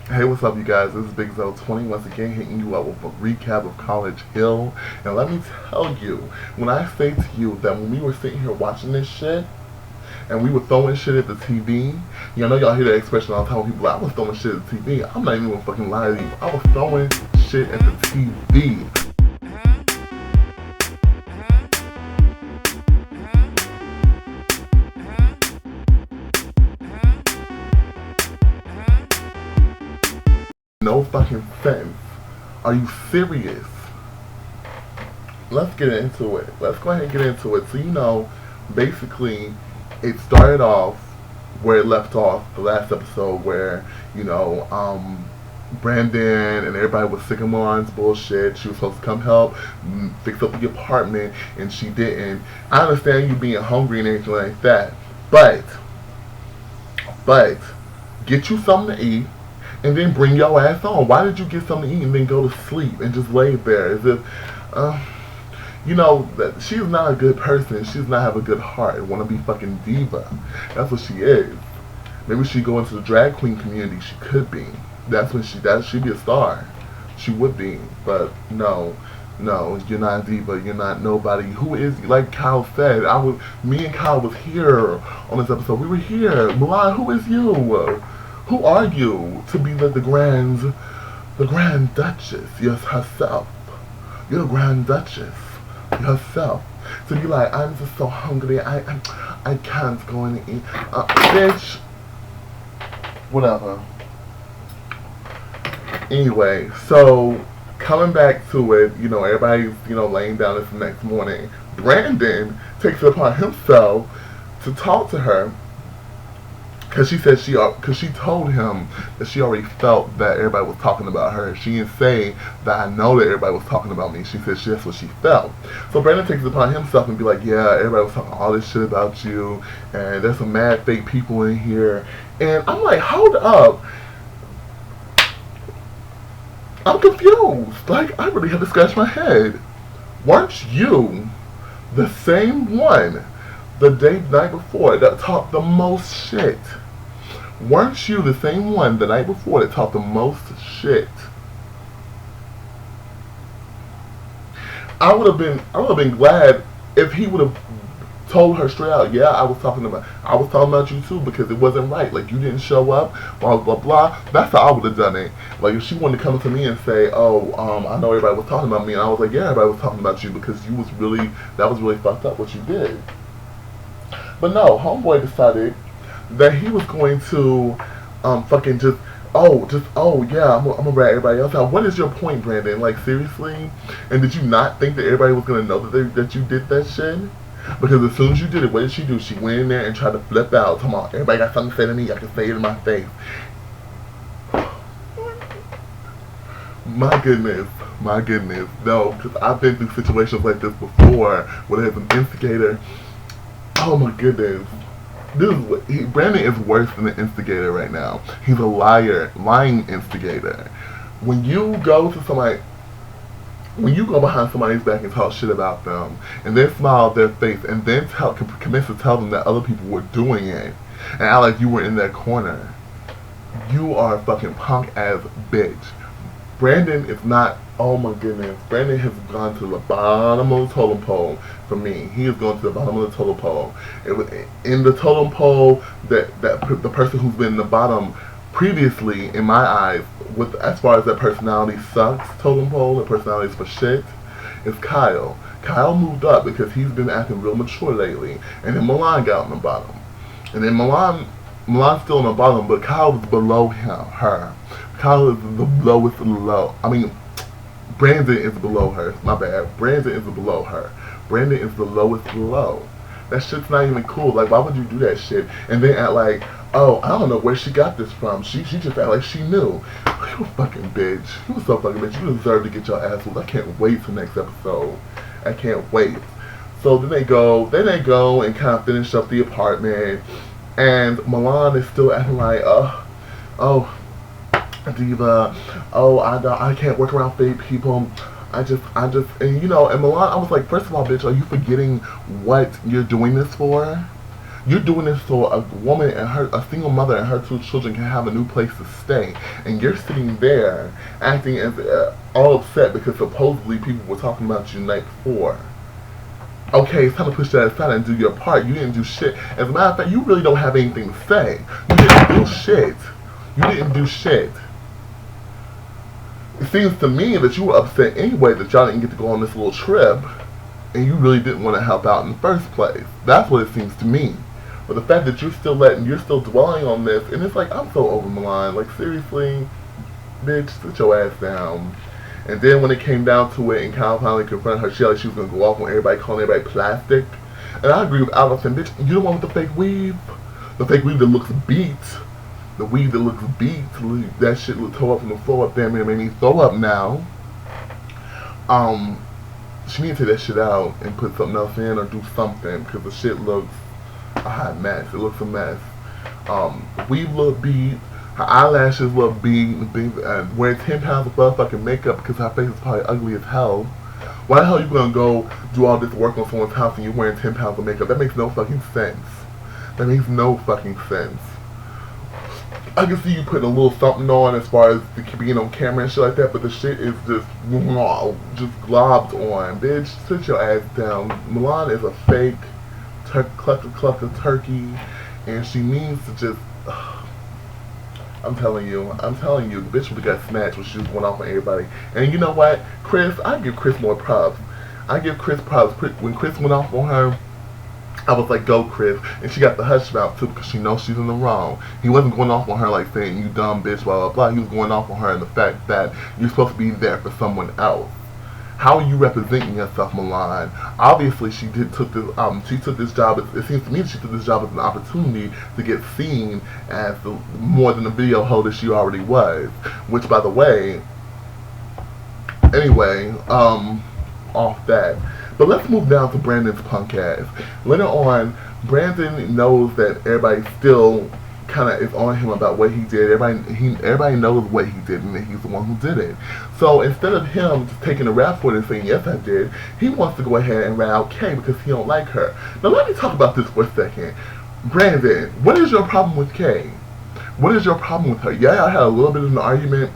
Hey, what's up, you guys? This is Bigzo 20 once again hitting you up with a recap of College Hill. And let me tell you, when I say to you that when we were sitting here watching this shit and we were throwing shit at the TV, you know, y'all hear that expression all the time when people like, I was throwing shit at the TV. I'm not even gonna fucking lie to you. I was throwing shit at the TV. No fucking sense. Are you serious? Let's get into it. Let's go ahead and get into it. So, basically, it started off where it left off the last episode where, Brandon and everybody was sick of Milan's bullshit. She was supposed to come help fix up the apartment, and she didn't. I understand you being hungry and everything like that, but get you something to eat and then bring your ass on. Why did you get something to eat and then go to sleep and just lay there as if, that she's not a good person. She does not have a good heart and want to be fucking diva. That's what she is. Maybe she go into the drag queen community. She could be. She'd be a star. She would be. But no, you're not a diva. You're not nobody. Who is, like Kyle said, me and Kyle was here on this episode. We were here. Milan, who is you? Who are you to be the Grand Duchess, yes, herself? You're the Grand Duchess yourself. To be like, I'm just so hungry, I can't go and eat. Bitch. Whatever. Anyway, so coming back to it, everybody's, laying down this next morning. Brandon takes it upon himself to talk to her. Because she told him that she already felt that everybody was talking about her. She didn't say that I know that everybody was talking about me. She said that's what she felt. So Brandon takes it upon himself and be like, yeah, everybody was talking all this shit about you, and there's some mad fake people in here. And I'm like, hold up. I'm confused. Like, I really had to scratch my head. Weren't you the same one the night before that talked the most shit? Weren't you the same one the night before that talked the most shit? I would have been glad if he would have told her straight out, yeah, I was talking about you too, because it wasn't right. Like, you didn't show up, blah blah blah. That's how I would have done it. Like, if she wanted to come to me and say, oh, I know everybody was talking about me, and I was like, yeah, everybody was talking about you because that was really fucked up what you did. But no, homeboy decided that he was going to fucking yeah, I'm gonna rat everybody else out. What is your point, Brandon? Like, seriously? And did you not think that everybody was gonna know that you did that shit? Because as soon as you did it, what did she do? She went in there and tried to flip out. Come on, everybody got something to say to me. I can say it in my face. My goodness. No, because I've been through situations like this before where there's an instigator. Oh my goodness. Brandon is worse than an instigator right now. He's a lying instigator. When you go behind somebody's back and talk shit about them, and then smile at their face, and then commence to tell them that other people were doing it, and act like you were in their corner, you are a fucking punk ass bitch. Brandon is not. Oh my goodness, Brandon has gone to the bottom of the totem pole for me. He has gone to the bottom of the totem pole. In the totem pole, that the person who's been in the bottom previously, in my eyes, with as far as that personality sucks totem pole, the personalities for shit, is Kyle. Kyle moved up because he's been acting real mature lately, and then Milan got on the bottom, and then Milan's still on the bottom, but Kyle is below her. Kyle is the lowest low. I mean, Brandon is below her. My bad. Brandon is below her. Brandon is the lowest low. That shit's not even cool. Like, why would you do that shit? And then act like, oh, I don't know where she got this from. She just act like she knew. You a fucking bitch. You so fucking bitch. You deserve to get your ass whooped. I can't wait for next episode. I can't wait. So then they go and kind of finish up the apartment. And Milan is still acting like, oh, diva, oh, I can't work around fake people. And Milan, I was like, first of all, bitch, are you forgetting what you're doing this for? You're doing this so a woman and a single mother and her 2 children can have a new place to stay, and you're sitting there acting as all upset because supposedly people were talking about you the night before. Okay, it's time to push that aside and do your part. You didn't do shit. As a matter of fact, you really don't have anything to say. You didn't do shit. You didn't do shit. It seems to me that you were upset anyway that y'all didn't get to go on this little trip, and you really didn't want to help out in the first place. That's what it seems to me. But the fact that you're still dwelling on this, and it's like, I'm so over Milan. Like, seriously, bitch, sit your ass down. And then when it came down to it, and Kyle finally confronted her, she was gonna go off on everybody, calling everybody plastic. And I agree with Allison, bitch, you the one with the fake weave. The fake weave that looks beat. The weave that looks beat. That shit looked tore up from the floor up there, man, it made me throw up now. She needs to take that shit out and put something else in or do something, because the shit looks a hot mess. It looks a mess. The weave look beat. Her eyelashes look beat. Wearing 10 pounds of motherfucking makeup because her face is probably ugly as hell. Why the hell are you gonna go do all this work on someone's house and you're wearing 10 pounds of makeup? That makes no fucking sense. That makes no fucking sense. I can see you putting a little something on as far as being on camera and shit like that, but the shit is just globbed on. Bitch, sit your ass down. Milan is a fake clucker turkey, and she needs to just... I'm telling you, the bitch would have got snatched when she was going off on everybody. And you know what, Chris, I give Chris more props. I give Chris props. When Chris went off on her, I was like, go Chris. And she got the hush mouth too because she knows she's in the wrong. He wasn't going off on her like saying, you dumb bitch, blah, blah, blah. He was going off on her in the fact that you're supposed to be there for someone else. How are you representing yourself, Milan? Obviously, she took this job. It seems to me that she took this job as an opportunity to get seen as more than the video hoe that she already was. Which, by the way, anyway, off that. But let's move down to Brandon's punk ass. Later on, Brandon knows that everybody still kind of is on him about what he did. Everybody knows what he did and that he's the one who did it. So instead of him just taking a rap for it and saying, yes, I did, he wants to go ahead and rat out Kay because he don't like her. Now let me talk about this for a second. Brandon, what is your problem with Kay? What is your problem with her? Yeah, I had a little bit of an argument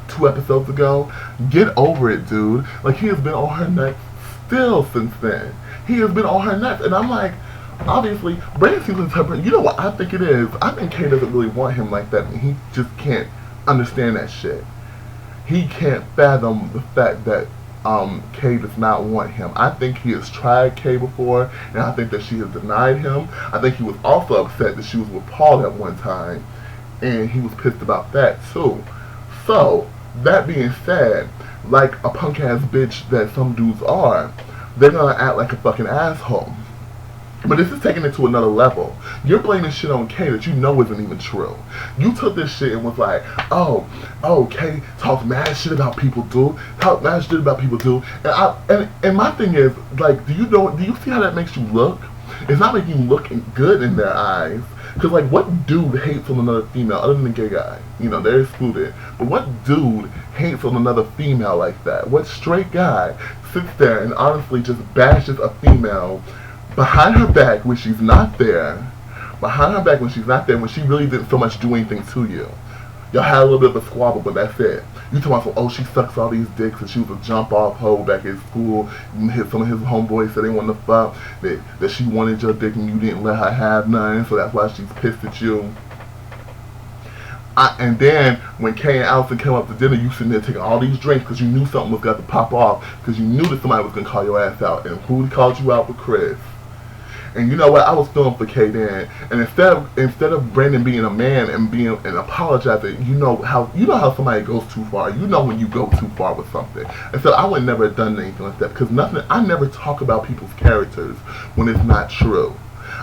2 episodes ago. Get over it, dude. Like, he has been on her nuts still since then. He has been on her nuts, and I'm like, obviously, Brandon seems to interpret. You know what I think it is? I think Kay doesn't really want him like that, and he just can't understand that shit. He can't fathom the fact that Kay does not want him. I think he has tried Kay before, and I think that she has denied him. I think he was also upset that she was with Paul at one time, and he was pissed about that too. So, that being said, like a punk ass bitch that some dudes are, they're gonna act like a fucking asshole. But this is taking it to another level. You're blaming shit on Kay that you know isn't even true. You took this shit and was like, oh, Kay talks mad shit about people, dude. Talk mad shit about people, dude. And my thing is, like, do you see how that makes you look? It's not making you look good in their eyes. Because, like, what dude hates on another female other than the gay guy? You know, they're excluded. But what dude hates on another female like that? What straight guy sits there and honestly just bashes a female behind her back when she's not there? Behind her back when she's not there, when she really didn't so much do anything to you. Y'all had a little bit of a squabble, but that's it. You talking about, oh, she sucks all these dicks and she was a jump off hoe back at school. Some of his homeboys said they wanted to fuck, that she wanted your dick and you didn't let her have none, so that's why she's pissed at you. And then when Kay and Allison came up to dinner, you sitting there taking all these drinks because you knew something was going to pop off, because you knew that somebody was going to call your ass out. And who called you out? But Chris. And you know what? I was feeling for Kay then. And instead of Brandon being a man and apologizing, you know how somebody goes too far. You know when you go too far with something. And so I would never have done anything like that, because I never talk about people's characters when it's not true.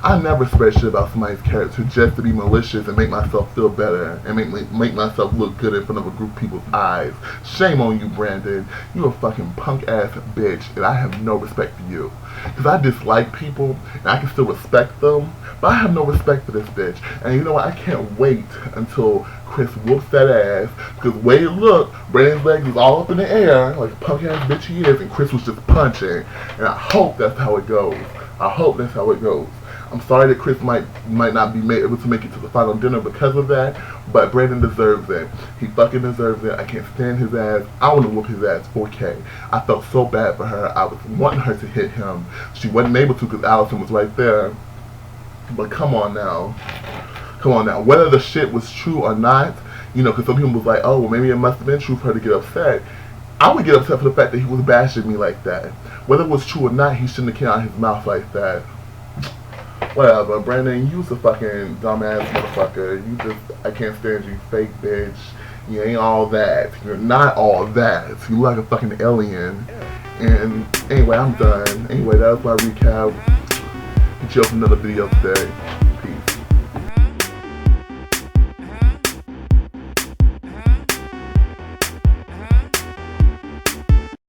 I never spread shit about somebody's character just to be malicious and make myself feel better and make myself look good in front of a group of people's eyes. Shame on you, Brandon. You a fucking punk ass bitch, and I have no respect for you. Because I dislike people, and I can still respect them, but I have no respect for this bitch. And you know what? I can't wait until Chris whoops that ass, because the way it looked, Brandon's leg was all up in the air, like a punk ass bitch he is, and Chris was just punching. And I hope that's how it goes. I hope that's how it goes. I'm sorry that Chris might not be able to make it to the final dinner because of that, but Brandon deserves it. He fucking deserves it. I can't stand his ass. I want to whoop his ass 4K. I felt so bad for her. I was wanting her to hit him. She wasn't able to because Allison was right there. But come on now. Come on now. Whether the shit was true or not, you know, because some people was like, oh, well, maybe it must have been true for her to get upset. I would get upset for the fact that he was bashing me like that. Whether it was true or not, he shouldn't have came out of his mouth like that. Whatever, Brandon, you's a fucking dumbass motherfucker. You just, I can't stand you, fake bitch. You ain't all that. You're not all that. You look like a fucking alien. And anyway, I'm done. Anyway, that was my recap. Get you up another video today.